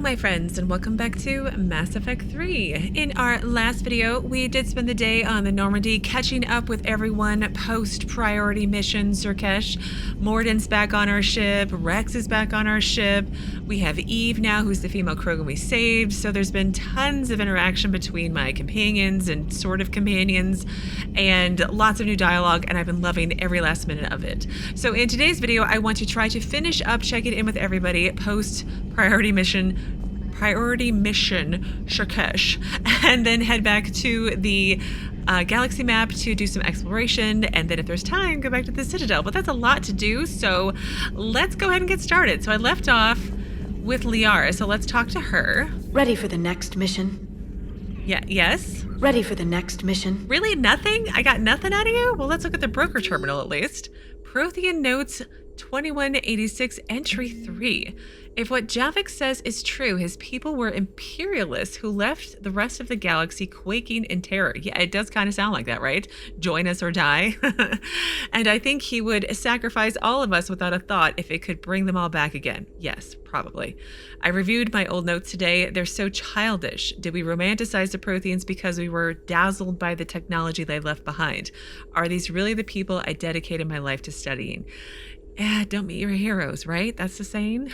my friends, and welcome back to Mass Effect 3. In our last video, we did spend the day on the Normandy catching up with everyone post-priority mission Zerkesh. Morden's back on our ship, Rex is back on our ship, we have Eve now, who's the female Krogan we saved, so there's been tons of interaction between my companions and sort of companions, and lots of new dialogue, and I've been loving every last minute of it. So in today's video, I want to try to finish up checking in with everybody post-priority mission Zerkesh, and then head back to the galaxy map to do some exploration, and then if there's time, go back to the Citadel. But that's a lot to do, so let's go ahead and get started. So I left off with Liara, so let's talk to her. Ready for the next mission? Yes? Ready for the next mission? Really? Nothing? I got nothing out of you? Well, let's look at the broker terminal at least. Prothean notes 2186 entry 3. If what Javik says is true, his people were imperialists who left the rest of the galaxy quaking in terror. Yeah, it does kind of sound like that, right? Join us or die. And I think he would sacrifice all of us without a thought if it could bring them all back again. Yes, probably. I reviewed my old notes today. They're so childish. Did we romanticize the Protheans because we were dazzled by the technology they left behind? Are these really the people I dedicated my life to studying? Don't meet your heroes, right? That's the saying.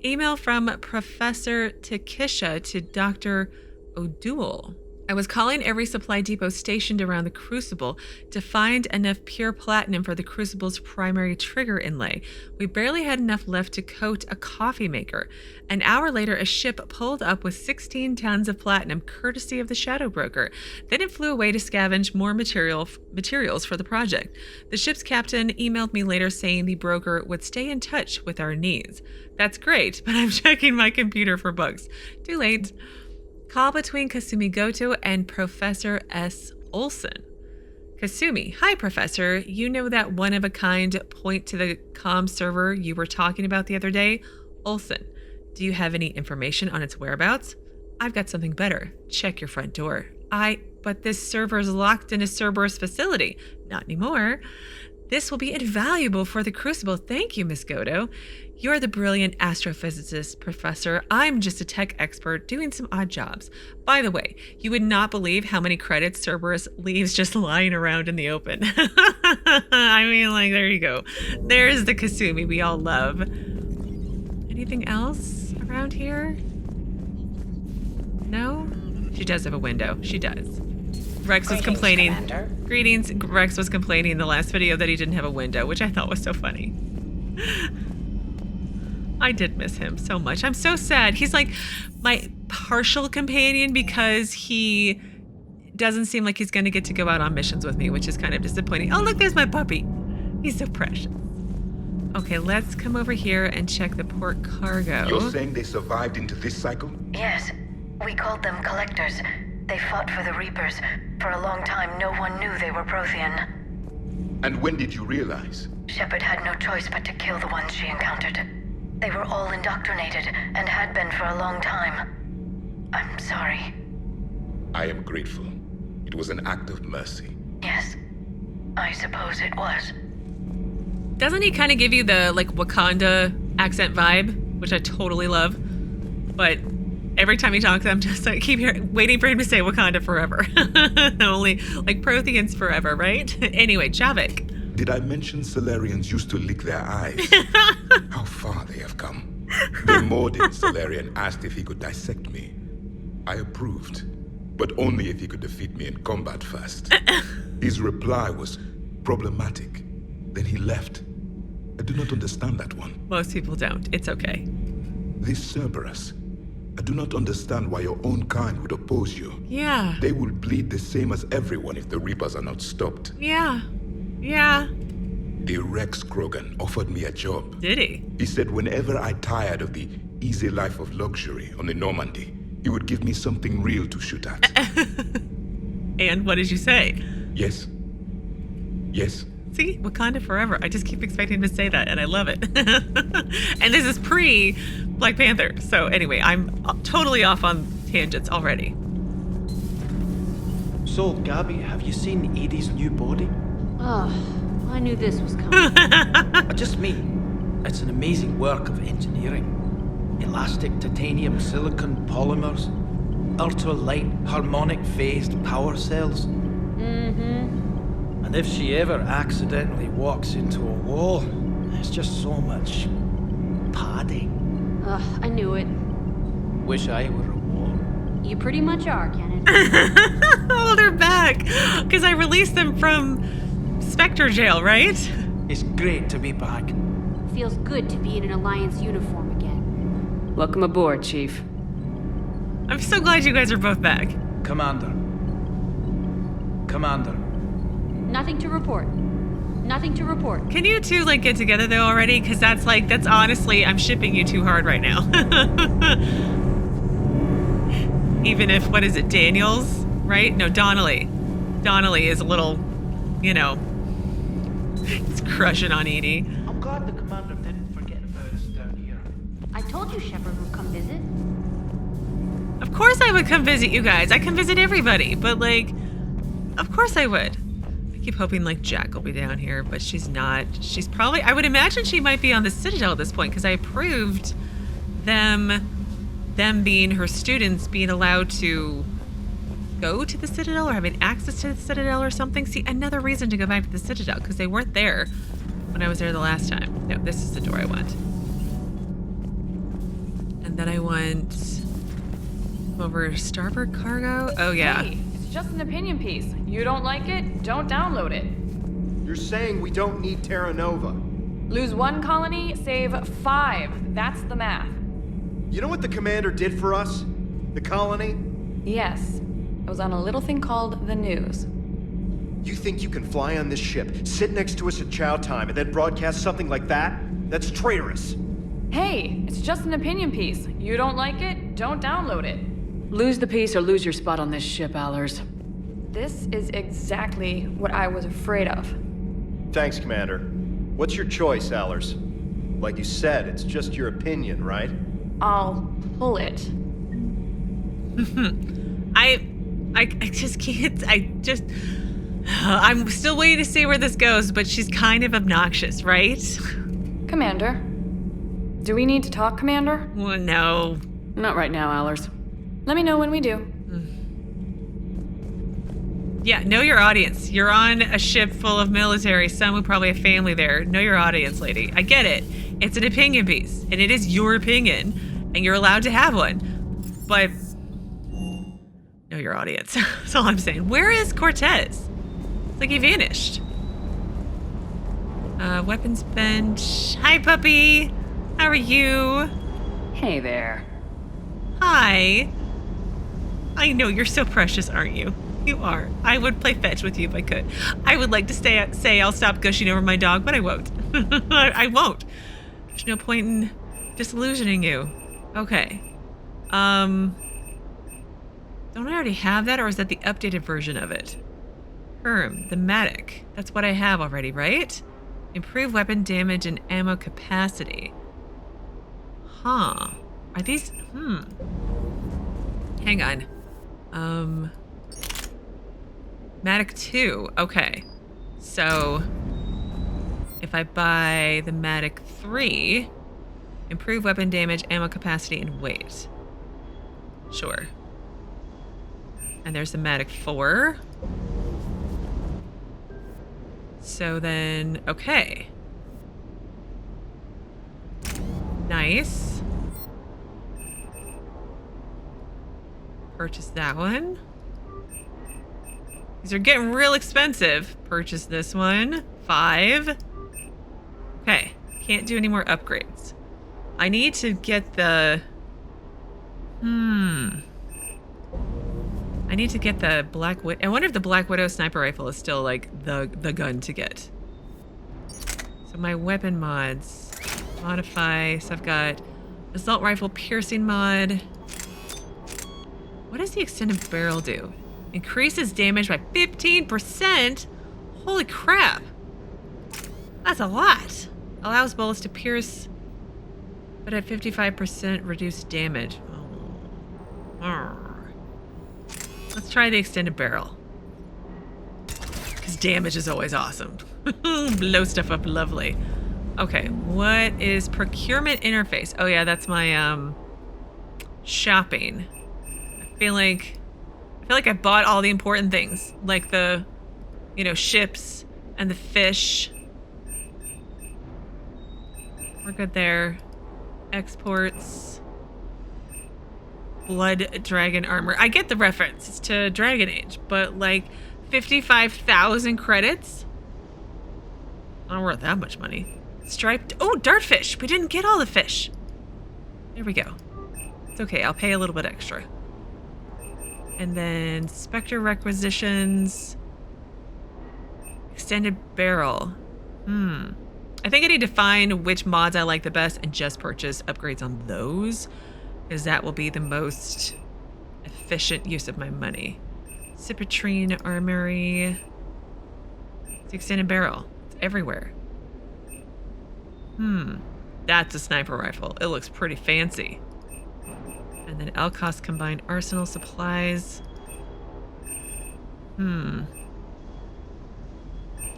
Email from Professor Takisha to Dr. O'Doul. I was calling every supply depot stationed around the Crucible to find enough pure platinum for the Crucible's primary trigger inlay. We barely had enough left to coat a coffee maker. An hour later, a ship pulled up with 16 tons of platinum, courtesy of the Shadow Broker. Then it flew away to scavenge more materials for the project. The ship's captain emailed me later saying the broker would stay in touch with our needs. That's great, but I'm checking my computer for bugs. Too late. Call between Kasumi Goto and Professor S. Olsen. Kasumi, hi Professor. You know that one-of-a-kind point to the comm server you were talking about the other day? Olsen, do you have any information on its whereabouts? I've got something better. Check your front door. But this server is locked in a Cerberus facility. Not anymore. This will be invaluable for the Crucible. Thank you, Miss Goto. You're the brilliant astrophysicist, Professor. I'm just a tech expert doing some odd jobs. By the way, you would not believe how many credits Cerberus leaves just lying around in the open. I mean, like, there you go. There's the Kasumi we all love. Anything else around here? No? She does have a window. She does. Rex was complaining. Commander. Greetings. Rex was complaining in the last video that he didn't have a window, which I thought was so funny. I did miss him so much. I'm so sad. He's like my partial companion because he doesn't seem like he's going to get to go out on missions with me, which is kind of disappointing. Oh, look, there's my puppy. He's so precious. Okay, let's come over here and check the port cargo. You're saying they survived into this cycle? Yes. We called them collectors. They fought for the Reapers. For a long time, no one knew they were Prothean. And when did you realize? Shepard had no choice but to kill the ones she encountered. They were all indoctrinated, and had been for a long time. I'm sorry. I am grateful. It was an act of mercy. Yes, I suppose it was. Doesn't he kind of give you the, like, Wakanda accent vibe, which I totally love? But every time he talks, I'm just like, waiting for him to say Wakanda forever. Only, like, Protheans forever, right? Anyway, Javik. Did I mention Salarians used to lick their eyes? How far they have come. The Morden Salarian asked if he could dissect me. I approved, but only if he could defeat me in combat first. His reply was problematic. Then he left. I do not understand that one. Most people don't. It's okay. This Cerberus. I do not understand why your own kind would oppose you. Yeah. They will bleed the same as everyone if the Reapers are not stopped. Yeah. Yeah. The Rex Krogan offered me a job. Did he? He said whenever I tired of the easy life of luxury on the Normandy, he would give me something real to shoot at. And what did you say? Yes. Yes. See, Wakanda forever. I just keep expecting to say that, and I love it. And this is pre-Black Panther. So anyway, I'm totally off on tangents already. So, Gabby, have you seen Edie's new body? Oh, I knew this was coming. I just mean, it's an amazing work of engineering. Elastic titanium silicon polymers. Ultra-light harmonic phased power cells. Mm-hmm. And if she ever accidentally walks into a wall, there's just so much padding. Ugh, I knew it. Wish I were a wall. You pretty much are, Kenneth. Oh, they're back. Because I released them from Spectre jail, right? It's great to be back. Feels good to be in an Alliance uniform again. Welcome aboard, Chief. I'm so glad you guys are both back. Commander. Nothing to report. Nothing to report. Can you two, like, get together, though, already? Because that's honestly, I'm shipping you too hard right now. Even if, what is it, Daniels? Right? No, Donnelly. Donnelly is a little, you know, he's crushing on Edie. I'm glad the commander didn't forget about us down here. I told you Shepard would come visit. Of course I would come visit you guys. I come visit everybody, but, like, of course I would. I keep hoping, like, Jack will be down here, but she's not. She's probably, I would imagine she might be on the Citadel at this point, because I approved them being her students being allowed to go to the Citadel or having access to the Citadel or something. See, another reason to go back to the Citadel, because they weren't there when I was there the last time. No, this is the door I want. And then I want over starboard cargo. Oh, yeah. Hey, it's just an opinion piece. You don't like it? Don't download it. You're saying we don't need Terra Nova. Lose 1 colony, save 5. That's the math. You know what the commander did for us? The colony? Yes. I was on a little thing called the news. You think you can fly on this ship, sit next to us at chow time, and then broadcast something like that? That's traitorous. Hey, it's just an opinion piece. You don't like it? Don't download it. Lose the piece or lose your spot on this ship, Allers. This is exactly what I was afraid of. Thanks, Commander. What's your choice, Allers? Like you said, it's just your opinion, right? I'll pull it. I just can't. I'm still waiting to see where this goes, but she's kind of obnoxious, right? Commander. Do we need to talk, Commander? Well, no. Not right now, Allers. Let me know when we do. Yeah, know your audience. You're on a ship full of military, some who probably have family there. Know your audience, lady. I get it. It's an opinion piece, and it is your opinion, and you're allowed to have one. But know your audience. That's all I'm saying. Where is Cortez? It's like he vanished. Weapons bench. Hi, puppy. How are you? Hey there. Hi. I know you're so precious, aren't you? You are. I would play fetch with you if I could. I would like to say I'll stop gushing over my dog, but I won't. I won't. There's no point in disillusioning you. Okay. Don't I already have that, or is that the updated version of it? Thematic. That's what I have already, right? Improve weapon damage and ammo capacity. Huh. Are these... Hang on. Matic 2. Okay. So, if I buy the Matic 3, improve weapon damage, ammo capacity, and weight. Sure. And there's the Matic 4. So then, okay. Nice. Purchase that one. These are getting real expensive. Purchase this one. 5. Okay. Can't do any more upgrades. I need to get the... I need to get the Black Widow. I wonder if the Black Widow sniper rifle is still, like, the gun to get. So my weapon mods. Modify. So I've got assault rifle piercing mod. What does the extended barrel do? Increases damage by 15%? Holy crap. That's a lot. Allows bullets to pierce, but at 55% reduced damage. Let's try the extended barrel. Because damage is always awesome. Blow stuff up lovely. Okay, what is procurement interface? Oh yeah, that's my shopping. I feel like I bought all the important things, like the, ships and the fish. We're good there. Exports. Blood dragon armor. I get the reference. It's to Dragon Age, but like 55,000 credits? Not worth that much money. Striped. Oh, dartfish. We didn't get all the fish. There we go. It's okay. I'll pay a little bit extra. And then Spectre requisitions. Extended barrel. I think I need to find which mods I like the best and just purchase upgrades on those, because that will be the most efficient use of my money. Cipatrine armory. It's extended barrel. It's everywhere. That's a sniper rifle. It looks pretty fancy. And then Elkos combined arsenal supplies. I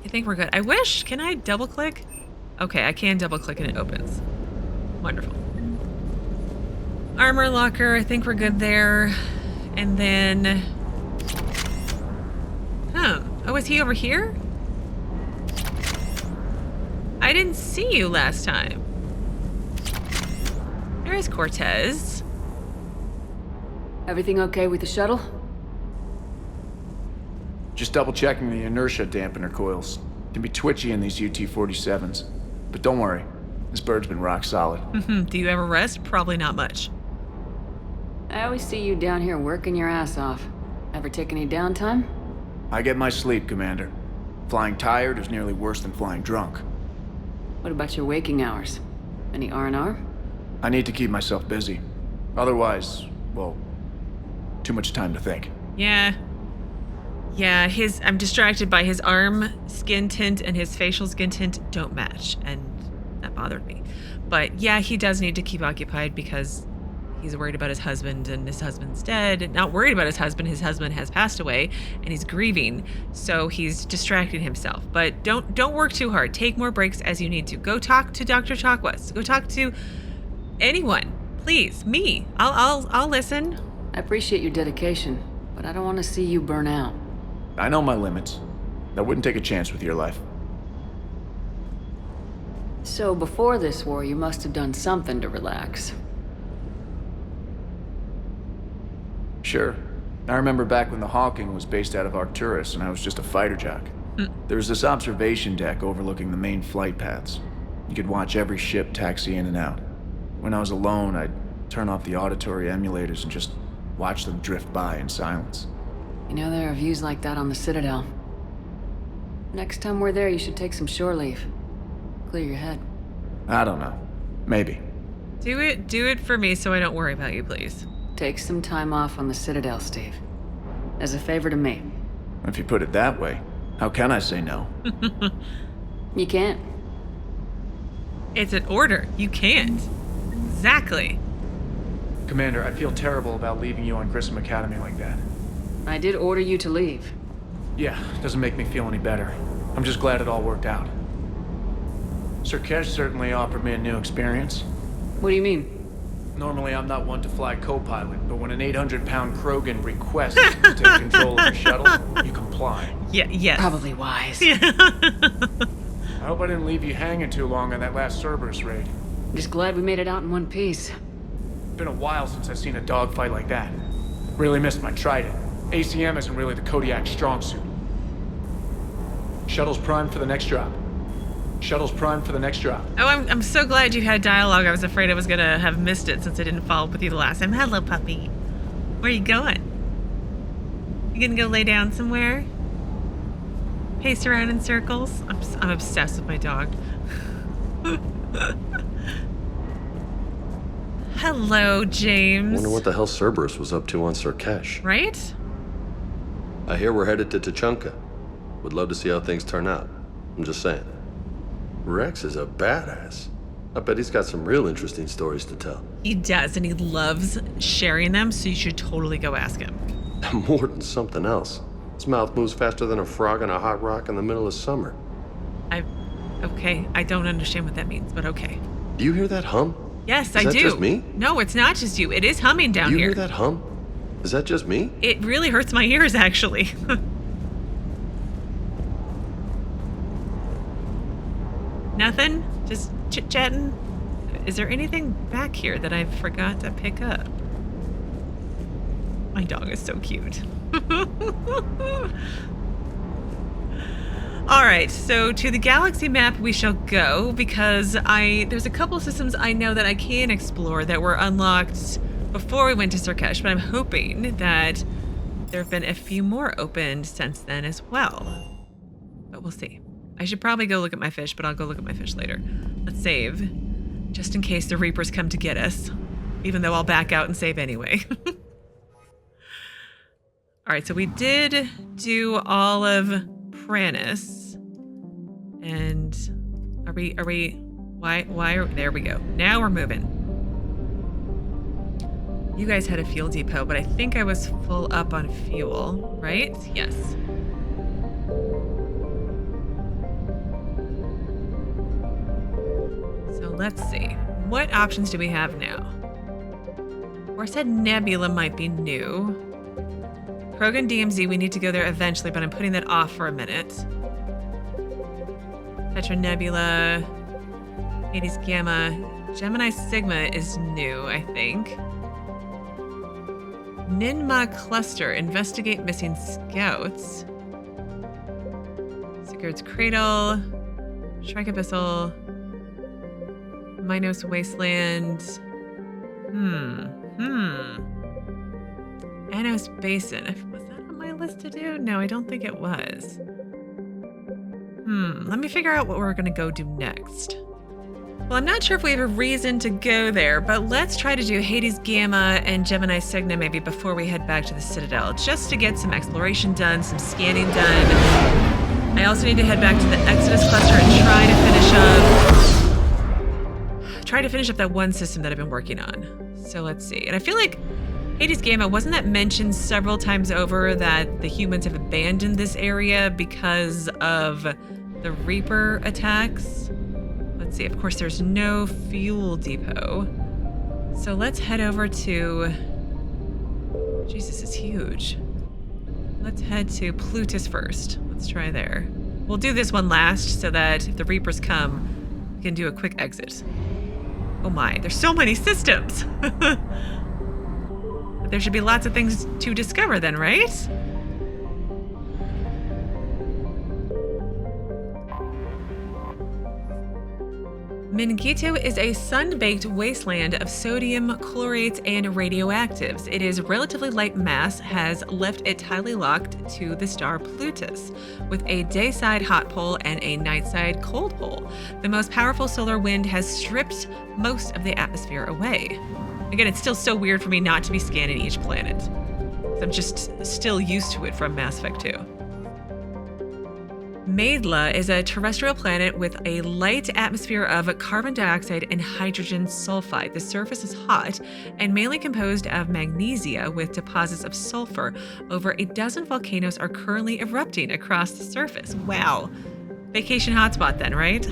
think we're good. I wish. Can I double click? Okay, I can double click and it opens. Wonderful. Armor locker. I think we're good there. And then... Oh, is he over here? I didn't see you last time. There's Cortez. Everything okay with the shuttle? Just double checking the inertia dampener coils. Can be twitchy in these UT-47s. But don't worry, this bird's been rock solid. Do you ever rest? Probably not much. I always see you down here working your ass off. Ever take any downtime? I get my sleep, Commander. Flying tired is nearly worse than flying drunk. What about your waking hours? Any R&R? I need to keep myself busy. Otherwise, well, too much time to think. Yeah, I'm distracted by his arm skin tint and his facial skin tint don't match, and that bothered me. But yeah, he does need to keep occupied because he's worried about his husband, and his husband's dead. Not worried about his husband has passed away, and he's grieving, so he's distracting himself. But don't work too hard. Take more breaks as you need to. Go talk to Dr. Chalkwest. Go talk to anyone, please. Me. I'll listen. I appreciate your dedication, but I don't want to see you burn out. I know my limits. I wouldn't take a chance with your life. So before this war, you must have done something to relax. Sure. I remember back when the Hawking was based out of Arcturus and I was just a fighter jock. There was this observation deck overlooking the main flight paths. You could watch every ship taxi in and out. When I was alone, I'd turn off the auditory emulators and just watch them drift by in silence. You know, there are views like that on the Citadel. Next time we're there, you should take some shore leave. Clear your head. I don't know. Maybe. Do it for me so I don't worry about you, please. Take some time off on the Citadel, Steve. As a favor to me. If you put it that way, how can I say no? You can't. It's an order. You can't. Exactly. Commander, I feel terrible about leaving you on Grissom Academy like that. I did order you to leave. Yeah, doesn't make me feel any better. I'm just glad it all worked out. Sir Kesh certainly offered me a new experience. What do you mean? Normally, I'm not one to fly co-pilot, but when an 800-pound Krogan requests to take control of the shuttle, you comply. Yes. Probably wise. I hope I didn't leave you hanging too long on that last Cerberus raid. I'm just glad we made it out in one piece. It's been a while since I've seen a dogfight like that. Really missed my Trident. ACM isn't really the Kodiak's strong suit. Shuttle's primed for the next drop. Shuttle's primed for the next drop. Oh, I'm so glad you had dialogue. I was afraid I was gonna have missed it since I didn't follow up with you the last time. Hello, puppy. Where are you going? You gonna go lay down somewhere? Pace around in circles? I'm obsessed with my dog. Hello, James. Wonder what the hell Cerberus was up to on Sir Kesh. Right? I hear we're headed to Tuchanka. Would love to see how things turn out. I'm just saying. Rex is a badass. I bet he's got some real interesting stories to tell. He does, and he loves sharing them, so you should totally go ask him. More than something else. His mouth moves faster than a frog on a hot rock in the middle of summer. Okay, I don't understand what that means, but okay. Do you hear that hum? Yes, Is I that do. just me? No, it's not just you. It is humming down Do you here. hear that hum? Is that just me? It really hurts my ears, actually. Nothing? Just chit-chatting? Is there anything back here that I forgot to pick up? My dog is so cute. All right, so to the galaxy map we shall go because there's a couple of systems I know that I can explore that were unlocked before we went to Sarkesh, but I'm hoping that there have been a few more opened since then as well. But we'll see. I should probably go look at my fish, but I'll go look at my fish later. Let's save, just in case the Reapers come to get us, even though I'll back out and save anyway. All right, so we did do all of Pranis. And there we go. Now we're moving. You guys had a fuel depot, but I think I was full up on fuel, right? Yes. So let's see. What options do we have now? Or I said Nebula might be new. Krogan DMZ, we need to go there eventually, but I'm putting that off for a minute. Petra Nebula, Hades Gamma, Gemini Sigma is new, I think. Ninma Cluster, investigate missing scouts. Sigurd's Cradle, Shrike Abyssal, Minos Wasteland. Anos Basin. Was that on my list to do? No, I don't think it was. Let me figure out what we're gonna go do next. Well, I'm not sure if we have a reason to go there, but let's try to do Hades Gamma and Gemini Sigma maybe before we head back to the Citadel, just to get some exploration done, some scanning done. I also need to head back to the Exodus cluster and try to finish up that one system that I've been working on. So let's see. And I feel like Hades Gamma, wasn't that mentioned several times over that the humans have abandoned this area because of the Reaper attacks? Let's see, of course there's no fuel depot. So let's head over to, Jesus, it's huge. Let's head to Plutus first. Let's try there. We'll do this one last so that if the Reapers come, we can do a quick exit. Oh my, there's so many systems. There should be lots of things to discover then, right? Mingito is a sun-baked wasteland of sodium, chlorates, and radioactives. It is relatively light mass, has left it tightly locked to the star Plutus, with a dayside hot pole and a nightside cold pole. The most powerful solar wind has stripped most of the atmosphere away. Again, it's still so weird for me not to be scanning each planet. I'm just still used to it from Mass Effect 2. Maidla is a terrestrial planet with a light atmosphere of carbon dioxide and hydrogen sulfide. The surface is hot and mainly composed of magnesia with deposits of sulfur. Over a dozen volcanoes are currently erupting across the surface. Wow. Vacation hotspot then, right?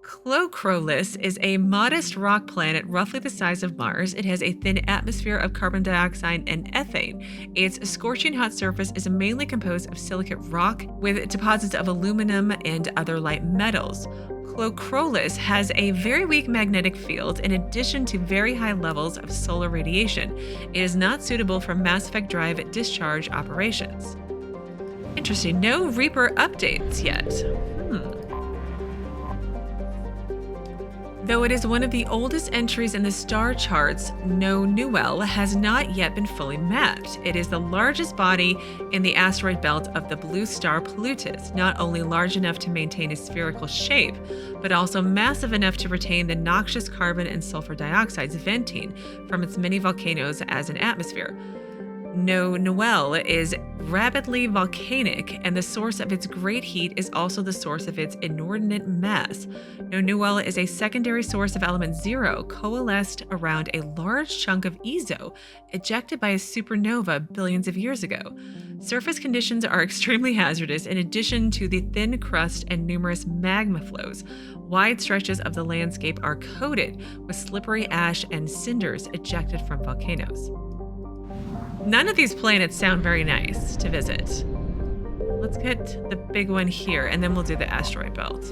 Clocrolis is a modest rock planet roughly the size of Mars. It has a thin atmosphere of carbon dioxide and ethane. Its scorching hot surface is mainly composed of silicate rock with deposits of aluminum and other light metals. Clocrolis has a very weak magnetic field in addition to very high levels of solar radiation. It is not suitable for Mass Effect Drive discharge operations. Interesting. No Reaper updates yet. Though it is one of the oldest entries in the star charts, Nonuel has not yet been fully mapped. It is the largest body in the asteroid belt of the blue star Plutus, not only large enough to maintain a spherical shape, but also massive enough to retain the noxious carbon and sulfur dioxides venting from its many volcanoes as an atmosphere. Nonuel is rapidly volcanic, and the source of its great heat is also the source of its inordinate mass. Nonuel is a secondary source of element zero, coalesced around a large chunk of Ezo, ejected by a supernova billions of years ago. Surface conditions are extremely hazardous. In addition to the thin crust and numerous magma flows, wide stretches of the landscape are coated with slippery ash and cinders ejected from volcanoes. None of these planets sound very nice to visit. Let's get the big one here, and then we'll do the asteroid belt.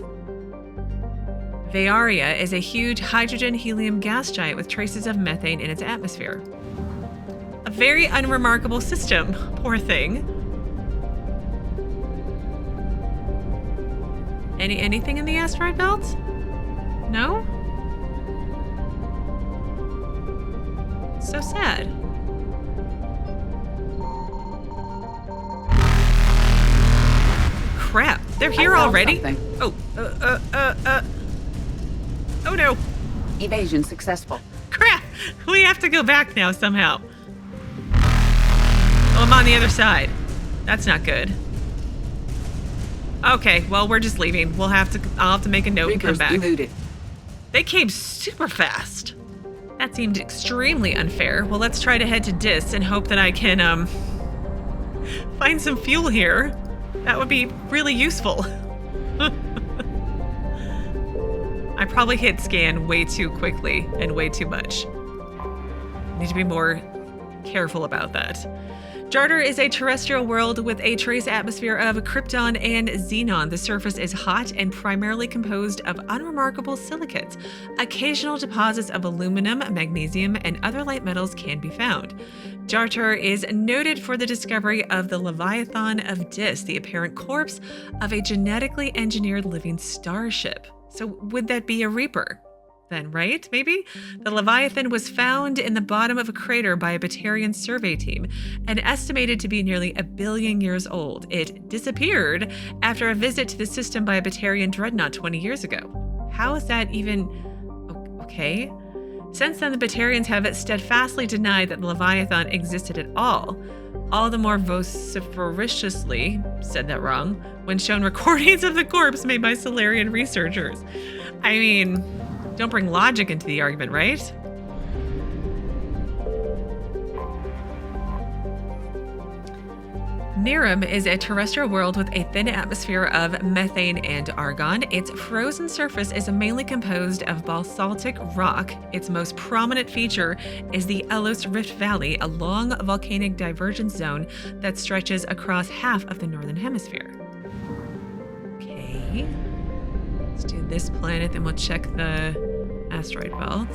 Veyaria is a huge hydrogen-helium gas giant with traces of methane in its atmosphere. A very unremarkable system, poor thing. Anything in the asteroid belt? No? So sad. Crap, they're here already? Something. Oh no. Evasion successful. Crap, we have to go back now somehow. Oh, I'm on the other side. That's not good. Okay, well, we're just leaving. I'll have to make a note and come back. Eluded. They came super fast. That seemed extremely unfair. Well, let's try to head to Dis and hope that I can, find some fuel here. That would be really useful. I probably hit scan way too quickly and way too much. Need to be more careful about that. Jartar is a terrestrial world with a trace atmosphere of krypton and xenon. The surface is hot and primarily composed of unremarkable silicates. Occasional deposits of aluminum, magnesium, and other light metals can be found. Jartar is noted for the discovery of the Leviathan of Dis, the apparent corpse of a genetically engineered living starship. So would that be a Reaper? Then, right? Maybe? The Leviathan was found in the bottom of a crater by a Batarian survey team and estimated to be nearly 1 billion years old. It disappeared after a visit to the system by a Batarian dreadnought 20 years ago. How is that even... okay? Since then, the Batarians have steadfastly denied that the Leviathan existed at all the more vociferously, said that wrong, when shown recordings of the corpse made by Solarian researchers. I mean... don't bring logic into the argument, right? Nearrum is a terrestrial world with a thin atmosphere of methane and argon. Its frozen surface is mainly composed of basaltic rock. Its most prominent feature is the Elos Rift Valley, a long volcanic divergence zone that stretches across half of the northern hemisphere. Okay. Let's do this planet, then we'll check the asteroid belt.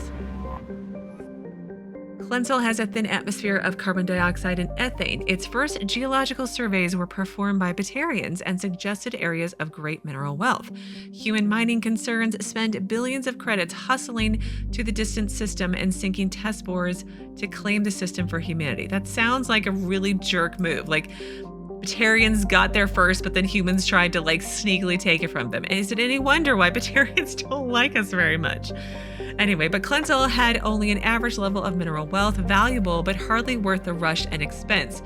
Klensal has a thin atmosphere of carbon dioxide and ethane. Its first geological surveys were performed by Batarians and suggested areas of great mineral wealth. Human mining concerns spend billions of credits hustling to the distant system and sinking test bores to claim the system for humanity. That sounds like a really jerk move. Like, Batarians got there first, but then humans tried to sneakily take it from them. Is it any wonder why Batarians don't like us very much? Anyway, but Klensal had only an average level of mineral wealth, valuable but hardly worth the rush and expense.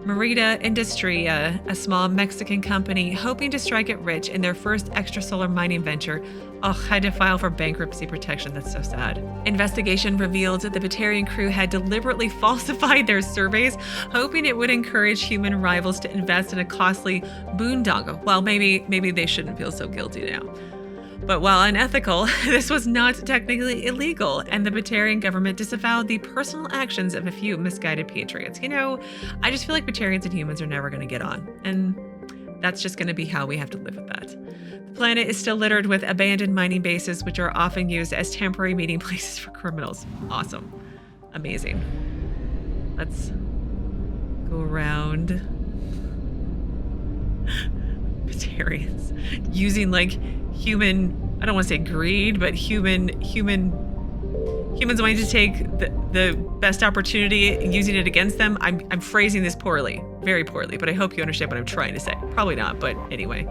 Merida Industry, a small Mexican company hoping to strike it rich in their first extrasolar mining venture, had to file for bankruptcy protection. That's so sad. Investigation revealed that the Batarian crew had deliberately falsified their surveys, hoping it would encourage human rivals to invest in a costly boondoggle. Well, maybe they shouldn't feel so guilty now. But while unethical, this was not technically illegal, and the Batarian government disavowed the personal actions of a few misguided patriots. You know, I just feel like Batarians and humans are never going to get on, and that's just going to be how we have to live with that. The planet is still littered with abandoned mining bases, which are often used as temporary meeting places for criminals. Awesome. Amazing. Let's go around. Batarians using human, I don't want to say greed, but humans wanting to take the best opportunity and using it against them. I'm phrasing this poorly, very poorly, but I hope you understand what I'm trying to say. Probably not, but anyway.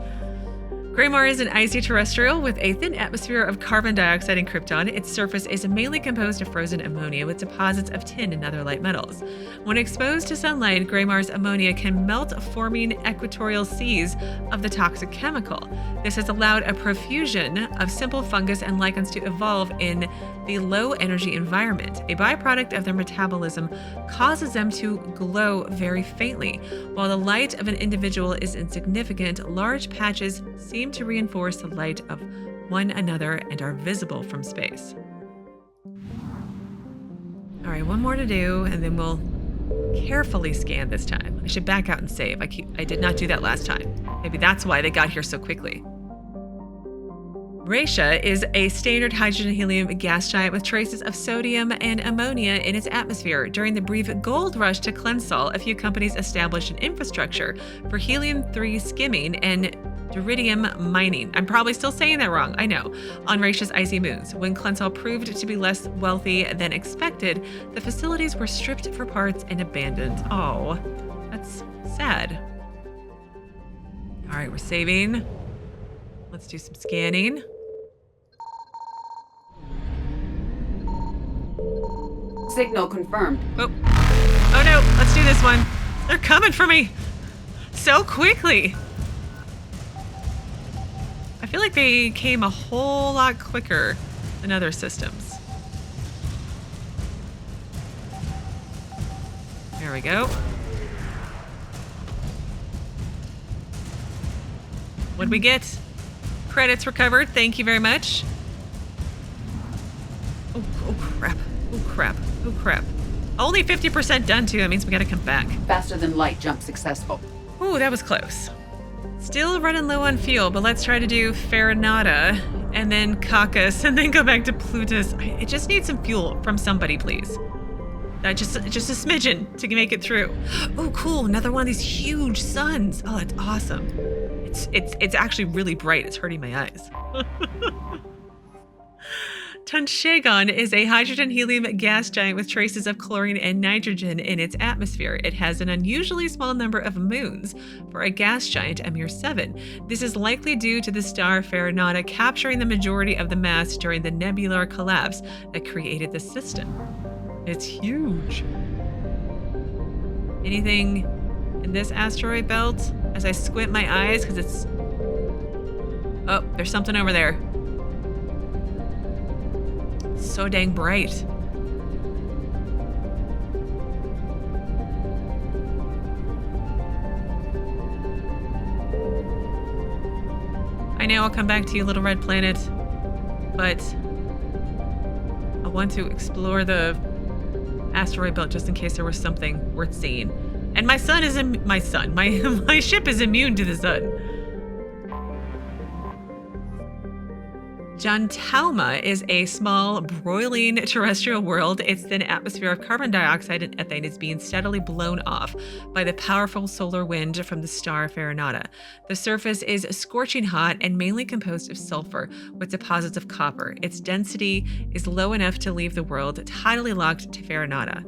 Gremar is an icy terrestrial with a thin atmosphere of carbon dioxide and krypton. Its surface is mainly composed of frozen ammonia with deposits of tin and other light metals. When exposed to sunlight, Gremar's ammonia can melt, forming equatorial seas of the toxic chemical. This has allowed a profusion of simple fungus and lichens to evolve in the low energy environment. A byproduct of their metabolism causes them to glow very faintly. While the light of an individual is insignificant, large patches seem to reinforce the light of one another and are visible from space. All right, one more to do, and then we'll carefully scan this time. I should back out and save. I did not do that last time. Maybe that's why they got here so quickly. Raysha is a standard hydrogen-helium gas giant with traces of sodium and ammonia in its atmosphere. During the brief gold rush to Klensal, a few companies established an infrastructure for helium-3 skimming and Duridium mining. I'm probably still saying that wrong, I know. On Raysha's icy moons. When Klensal proved to be less wealthy than expected, the facilities were stripped for parts and abandoned. Oh, that's sad. All right, we're saving. Let's do some scanning. Signal confirmed. Oh no, let's do this one. They're coming for me so quickly. I feel like they came a whole lot quicker than other systems. There we go. What'd we get? Credits recovered. Thank you very much. Oh crap. Oh crap. Oh crap. Only 50% done too. That means we gotta come back. Faster than light jump successful. Ooh, that was close. Still running low on fuel, but let's try to do Farinata and then Cacus and then go back to Plutus. I just need some fuel from somebody, please. Just a smidgen to make it through. Oh, cool. Another one of these huge suns. Oh, that's awesome. It's actually really bright. It's hurting my eyes. Tunshagon is a hydrogen-helium gas giant with traces of chlorine and nitrogen in its atmosphere. It has an unusually small number of moons. For a gas giant, a mere 7. This is likely due to the star Farinata capturing the majority of the mass during the nebular collapse that created the system. It's huge. Anything in this asteroid belt? As I squint my eyes, because it's... Oh, there's something over there. So dang bright. I know I'll come back to you, little red planet, but I want to explore the asteroid belt just in case there was something worth seeing. And my sun is my ship is immune to the sun. Juntauma is a small, broiling terrestrial world. Its thin atmosphere of carbon dioxide and ethane is being steadily blown off by the powerful solar wind from the star Farinata. The surface is scorching hot and mainly composed of sulfur with deposits of copper. Its density is low enough to leave the world tidally locked to Farinata.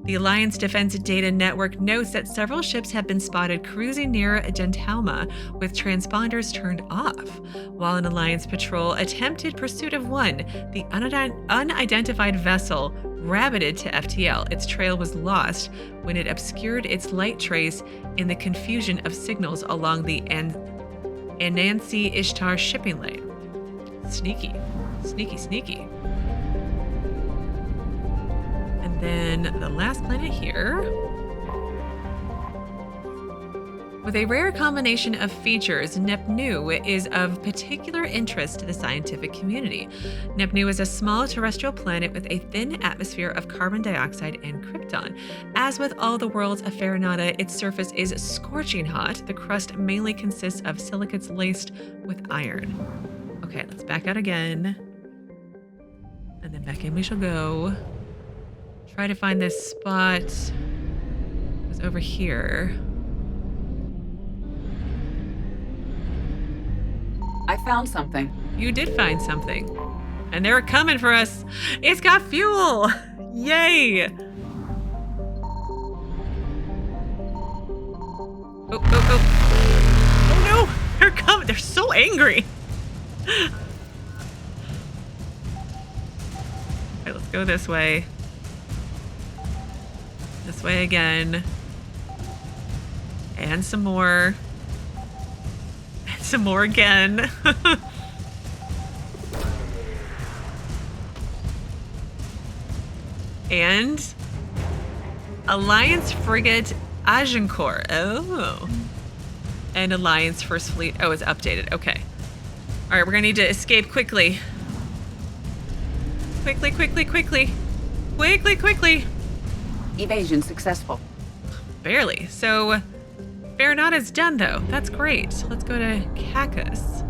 The Alliance Defense Data Network notes that several ships have been spotted cruising near Juntauma with transponders turned off, while an Alliance patrol attempted pursuit of one. The unidentified vessel rabbited to FTL. Its trail was lost when it obscured its light trace in the confusion of signals along the Anansi Ishtar shipping lane. Sneaky. Sneaky, sneaky. Then the last planet here. With a rare combination of features, Nepneu is of particular interest to the scientific community. Nepneu is a small terrestrial planet with a thin atmosphere of carbon dioxide and krypton. As with all the worlds of Farinata, its surface is scorching hot. The crust mainly consists of silicates laced with iron. Okay, let's back out again. And then back in we shall go. Try to find this spot. It was over here. I found something. You did find something. And they're coming for us. It's got fuel! Yay! Oh. Oh no! They're coming. They're so angry. Okay, let's go this way. This way again. And some more. And some more again. And Alliance Frigate Agincourt. Oh. And Alliance First Fleet. Oh, it's updated. Okay. All right, we're going to need to escape quickly. Quickly. Evasion successful. Barely. So, Farinata's done, though. That's great. Let's go to Cacus.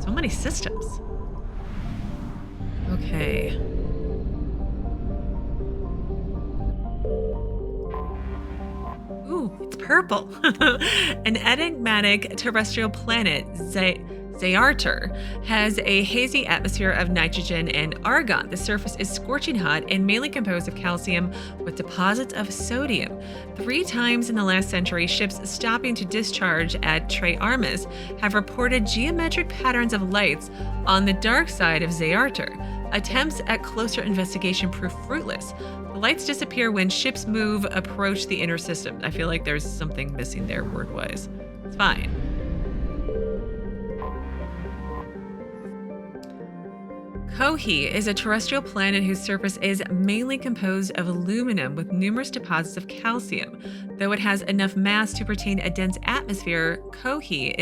So many systems. Okay. Ooh, it's purple. An enigmatic terrestrial planet, Zayarter, has a hazy atmosphere of nitrogen and argon. The surface is scorching hot and mainly composed of calcium with deposits of sodium. 3 times in the last century, ships stopping to discharge at Treyarmus have reported geometric patterns of lights on the dark side of Zayarter. Attempts at closer investigation prove fruitless. The lights disappear when ships approach the inner system. I feel like there's something missing there word-wise. It's fine. Chohe is a terrestrial planet whose surface is mainly composed of aluminum with numerous deposits of calcium. Though it has enough mass to retain a dense atmosphere, Chohe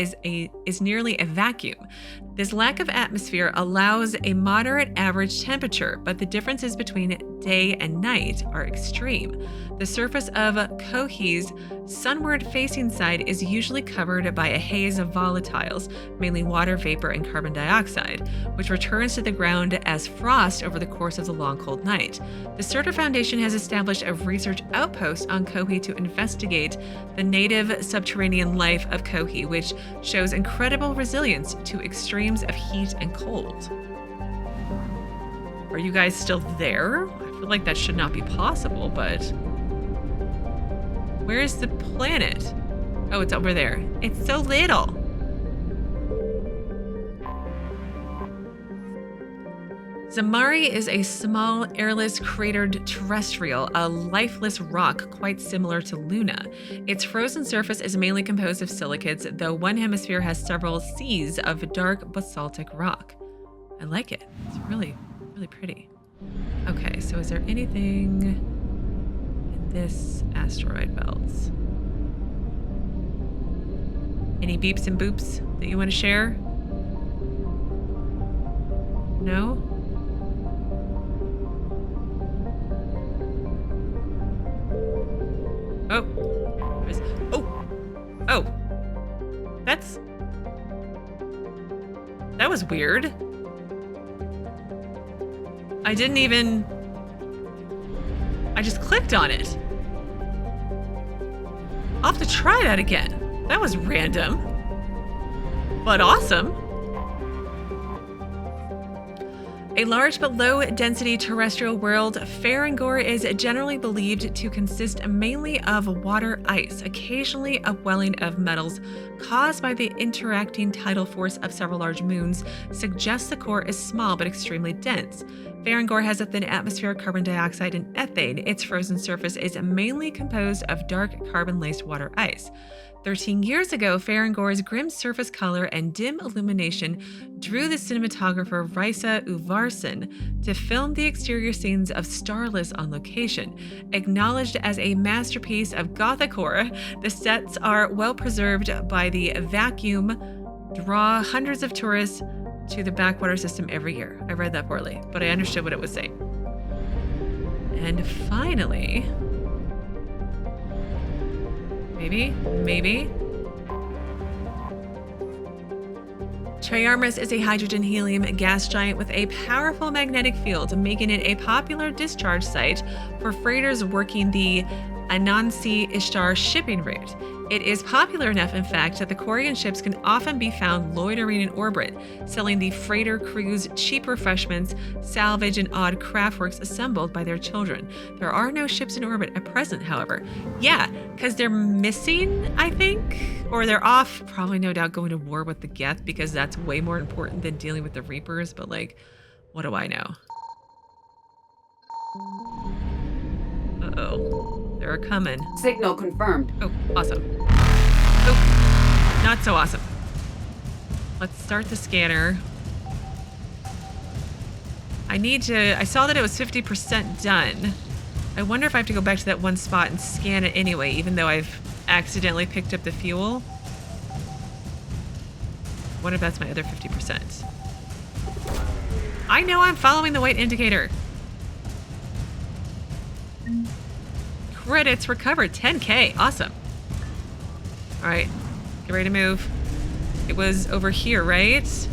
is nearly a vacuum. This lack of atmosphere allows a moderate average temperature, but the differences between day and night are extreme. The surface of Chohe's sunward-facing side is usually covered by a haze of volatiles, mainly water vapor and carbon dioxide, which returns to the ground as frost over the course of the long cold night. The Surtur Foundation has established a research outpost on Chohe to investigate the native subterranean life of Chohe, which shows incredible resilience to extremes of heat and cold. Are you guys still there? I feel like that should not be possible, but... Where is the planet? Oh, it's over there. It's so little. Xamarri is a small, airless, cratered terrestrial, a lifeless rock quite similar to Luna. Its frozen surface is mainly composed of silicates, though one hemisphere has several seas of dark basaltic rock. I like it. It's really, really pretty. Okay, so is there anything in this asteroid belt? Any beeps and boops that you want to share? No? Oh. Oh. That was weird. I just clicked on it. I'll have to try that again. That was random, but awesome. A large but low-density terrestrial world, Faringor is generally believed to consist mainly of water ice, occasionally a welling of metals caused by the interacting tidal force of several large moons, suggests the core is small but extremely dense. Faringor has a thin atmosphere of carbon dioxide and ethane. Its frozen surface is mainly composed of dark carbon-laced water ice. 13 years ago, Faringor's grim surface color and dim illumination drew the cinematographer Raysha to film the exterior scenes of Starless on location. Acknowledged as a masterpiece of Gothic horror, the sets are well preserved by the vacuum, draw hundreds of tourists to the backwater system every year. I read that poorly, but I understood what it was saying. And finally... Maybe. Treyarmus is a hydrogen-helium gas giant with a powerful magnetic field, making it a popular discharge site for freighters working the Anansi-Ishtar shipping route. It is popular enough, in fact, that the Quarian ships can often be found loitering in orbit, selling the freighter crews cheap refreshments, salvage, and odd craftworks assembled by their children. There are no ships in orbit at present, however. Yeah, because they're missing, I think, or they're off, probably no doubt going to war with the Geth, because that's way more important than dealing with the Reapers, but like, what do I know? Uh-oh. They're coming. Signal confirmed. Oh, awesome. Oh, not so awesome. Let's start the scanner. I saw that it was 50% done. I wonder if I have to go back to that one spot and scan it anyway, even though I've accidentally picked up the fuel. I wonder if that's my other 50%. I know I'm following the white indicator. Credits recovered, 10K, awesome. All right, get ready to move. It was over here, right?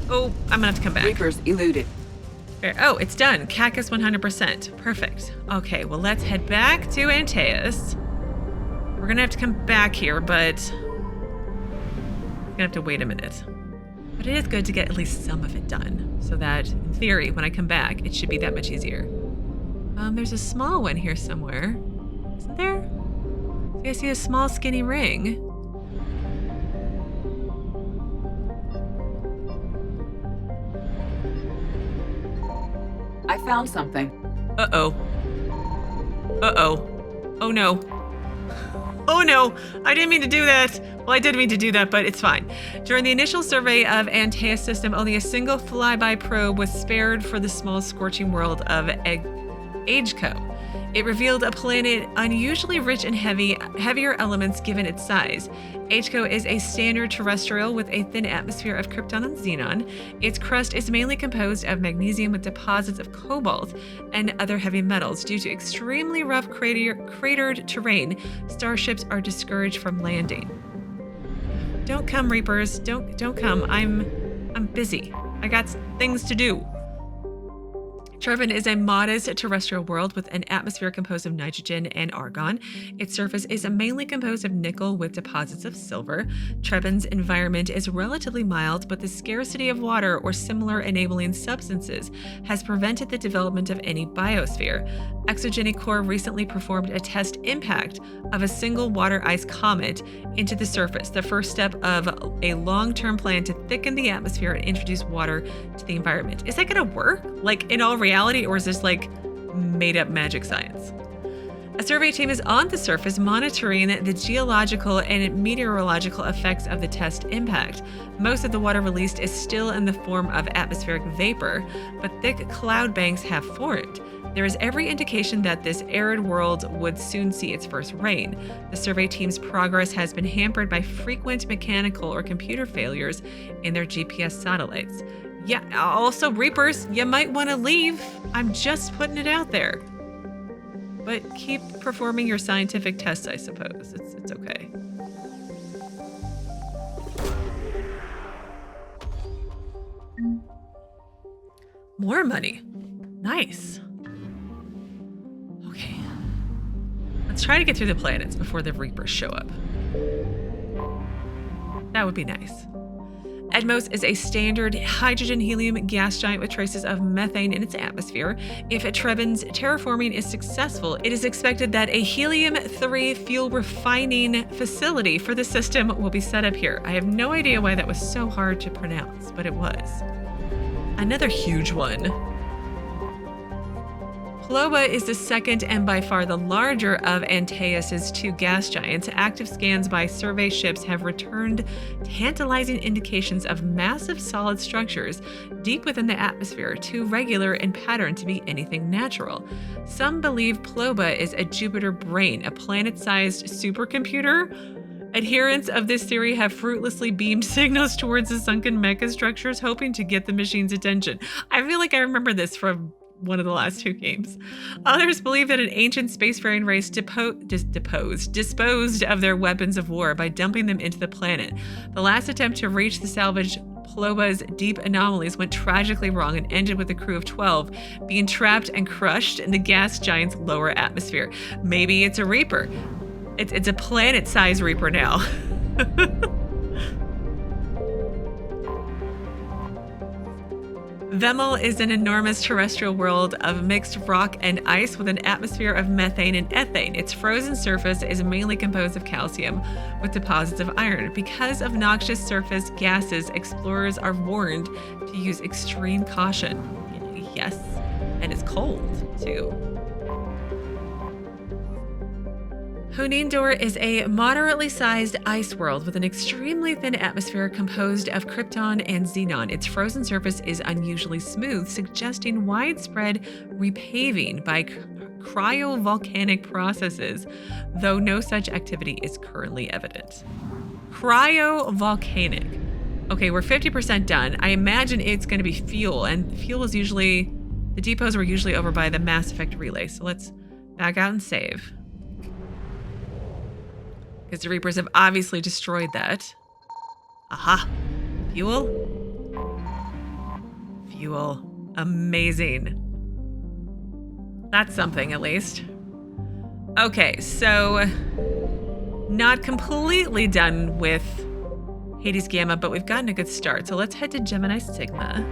Oh, I'm gonna have to come back. Reapers eluded. Oh, it's done. Cacus 100%. Perfect. Okay, well, let's head back to Antaeus. We're gonna have to come back here, but we're gonna have to wait a minute. But it is good to get at least some of it done, so that, in theory, when I come back, it should be that much easier. There's a small one here somewhere. Isn't there? I see a small, skinny ring. I found something. Uh-oh. Uh-oh. Oh no. Oh no! I didn't mean to do that! Well, I did mean to do that, but it's fine. During the initial survey of Antaeus system, only a single flyby probe was spared for the small scorching world of Ageco. It revealed a planet unusually rich in heavier elements given its size. Ageco is a standard terrestrial with a thin atmosphere of krypton and xenon. Its crust is mainly composed of magnesium with deposits of cobalt and other heavy metals. Due to extremely rough cratered terrain, starships are discouraged from landing. Don't come, Reapers. Don't come. I'm busy. I got things to do. Trevin is a modest terrestrial world with an atmosphere composed of nitrogen and argon. Its surface is mainly composed of nickel with deposits of silver. Trevin's environment is relatively mild, but the scarcity of water or similar enabling substances has prevented the development of any biosphere. Exogenic Core recently performed a test impact of a single water ice comet into the surface, the first step of a long-term plan to thicken the atmosphere and introduce water to the environment. Is that going to work? Like, in all reality, or is this like made-up magic science? A survey team is on the surface monitoring the geological and meteorological effects of the test impact. Most of the water released is still in the form of atmospheric vapor, but thick cloud banks have formed. There is every indication that this arid world would soon see its first rain. The survey team's progress has been hampered by frequent mechanical or computer failures in their GPS satellites. Yeah, also, Reapers, you might want to leave. I'm just putting it out there. But keep performing your scientific tests, I suppose. It's okay. More money. Nice. Okay. Let's try to get through the planets before the Reapers show up. That would be nice. Edmos is a standard hydrogen-helium gas giant with traces of methane in its atmosphere. If Trevin's terraforming is successful, it is expected that a helium-3 fuel refining facility for the system will be set up here. I have no idea why that was so hard to pronounce, but it was. Another huge one. Ploba is the second and by far the larger of Antaeus's two gas giants. Active scans by survey ships have returned tantalizing indications of massive solid structures deep within the atmosphere, too regular in pattern to be anything natural. Some believe Ploba is a Jupiter brain, a planet-sized supercomputer. Adherents of this theory have fruitlessly beamed signals towards the sunken mecha structures, hoping to get the machine's attention. I feel like I remember this from one of the last two games. Others believe that an ancient spacefaring race disposed of their weapons of war by dumping them into the planet. The last attempt to reach the salvaged Ploba's deep anomalies went tragically wrong and ended with a crew of 12 being trapped and crushed in the gas giant's lower atmosphere. Maybe it's a Reaper. It's a planet-sized Reaper now. Vemel is an enormous terrestrial world of mixed rock and ice with an atmosphere of methane and ethane. Its frozen surface is mainly composed of calcium with deposits of iron. Because of noxious surface gases, explorers are warned to use extreme caution. Yes, and it's cold too. Honindor is a moderately sized ice world with an extremely thin atmosphere composed of krypton and xenon. Its frozen surface is unusually smooth, suggesting widespread repaving by cryovolcanic processes, though no such activity is currently evident. Cryovolcanic. Okay, we're 50% done. I imagine it's going to be fuel, and fuel is usually, the depots were usually over by the Mass Effect relay. So let's back out and save. Because the Reapers have obviously destroyed that. Aha. Fuel. Fuel. Amazing. That's something, at least. Okay, so not completely done with Hades Gamma, but we've gotten a good start. So let's head to Gemini Sigma.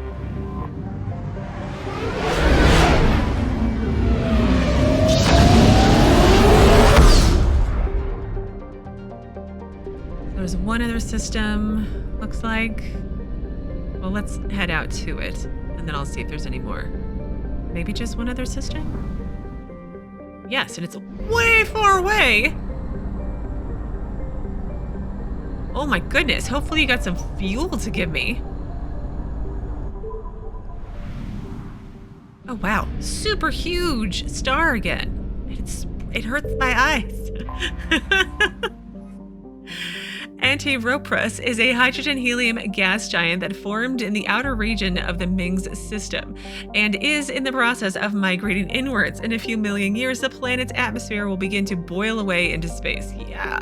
There's one other system, looks like. Well, let's head out to it, and then I'll see if there's any more. Maybe just one other system? Yes, and it's way far away. Oh my goodness, hopefully you got some fuel to give me. Oh wow, super huge star again. It hurts my eyes. Anti-Ropus is a hydrogen-helium gas giant that formed in the outer region of the Ming's system and is in the process of migrating inwards. In a few million years, the planet's atmosphere will begin to boil away into space. Yeah.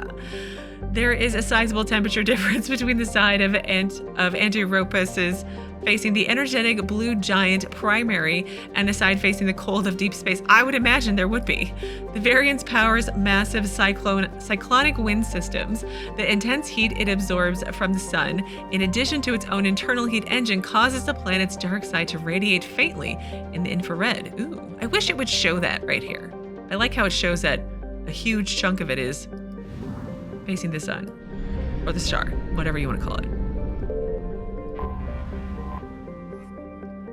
There is a sizable temperature difference between the side of Anti-Ropus's facing the energetic blue giant primary and the side facing the cold of deep space. I would imagine there would be. The variance powers massive cyclonic wind systems. The intense heat it absorbs from the sun, in addition to its own internal heat engine, causes the planet's dark side to radiate faintly in the infrared. Ooh, I wish it would show that right here. I like how it shows that a huge chunk of it is facing the sun, or the star, whatever you want to call it.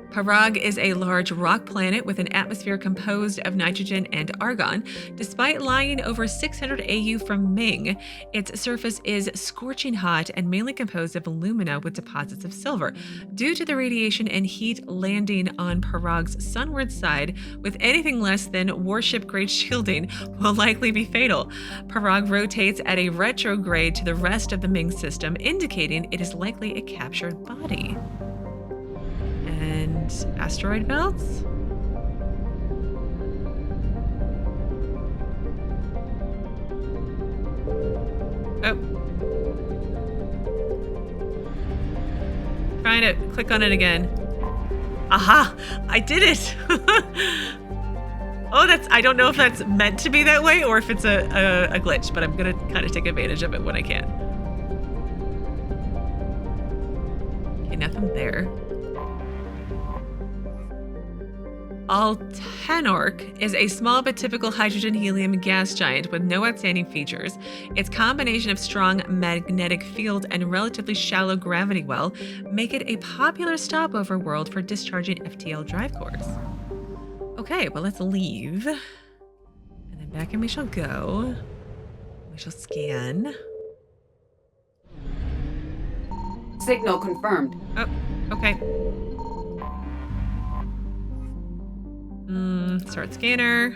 Parag is a large rock planet with an atmosphere composed of nitrogen and argon. Despite lying over 600 AU from Ming, its surface is scorching hot and mainly composed of alumina with deposits of silver. Due to the radiation and heat, landing on Parag's sunward side with anything less than warship-grade shielding will likely be fatal. Parag rotates at a retrograde to the rest of the Ming system, indicating it is likely a captured body. And asteroid belts? Oh. Trying to click on it again. Aha! I did it! Oh, I don't know if that's meant to be that way or if it's a glitch, but I'm gonna kind of take advantage of it when I can. Okay, nothing there. Altenorc is a small but typical hydrogen-helium gas giant with no outstanding features. Its combination of strong magnetic field and relatively shallow gravity well make it a popular stopover world for discharging FTL drive cores. Okay, well, let's leave. And then back in we shall go. We shall scan. Signal confirmed. Oh, okay. Start scanner.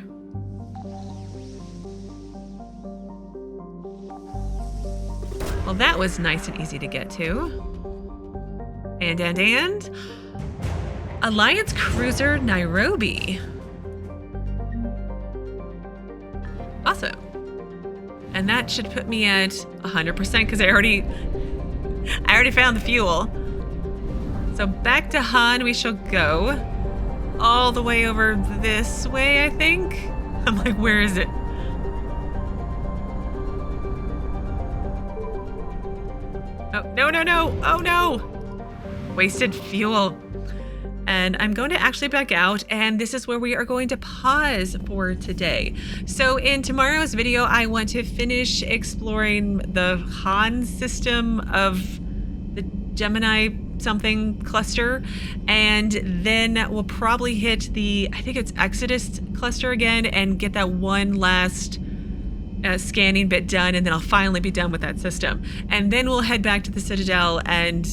Well, that was nice and easy to get to. And. Alliance Cruiser Nairobi. Awesome. And that should put me at 100% because I already found the fuel. So back to Han we shall go. All the way over this way, I think. I'm like, where is it? Oh, no. Oh, no. Wasted fuel. And I'm going to actually back out, and this is where we are going to pause for today. So in tomorrow's video, I want to finish exploring the Han system of the Gemini something cluster, and then we'll probably hit the, I think it's Exodus cluster again, and get that one last scanning bit done, and then I'll finally be done with that system. And then we'll head back to the Citadel and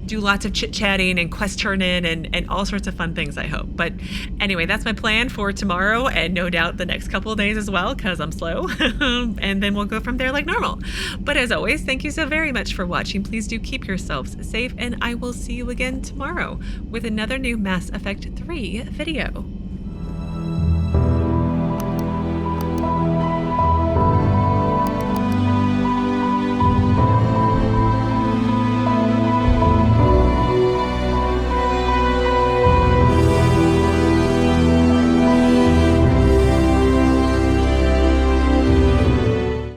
do lots of chit-chatting and quest turn-in and all sorts of fun things, I hope. But anyway, that's my plan for tomorrow, and no doubt the next couple of days as well, because I'm slow. And then we'll go from there like normal. But as always, thank you so very much for watching. Please do keep yourselves safe, and I will see you again tomorrow with another new Mass Effect 3 video.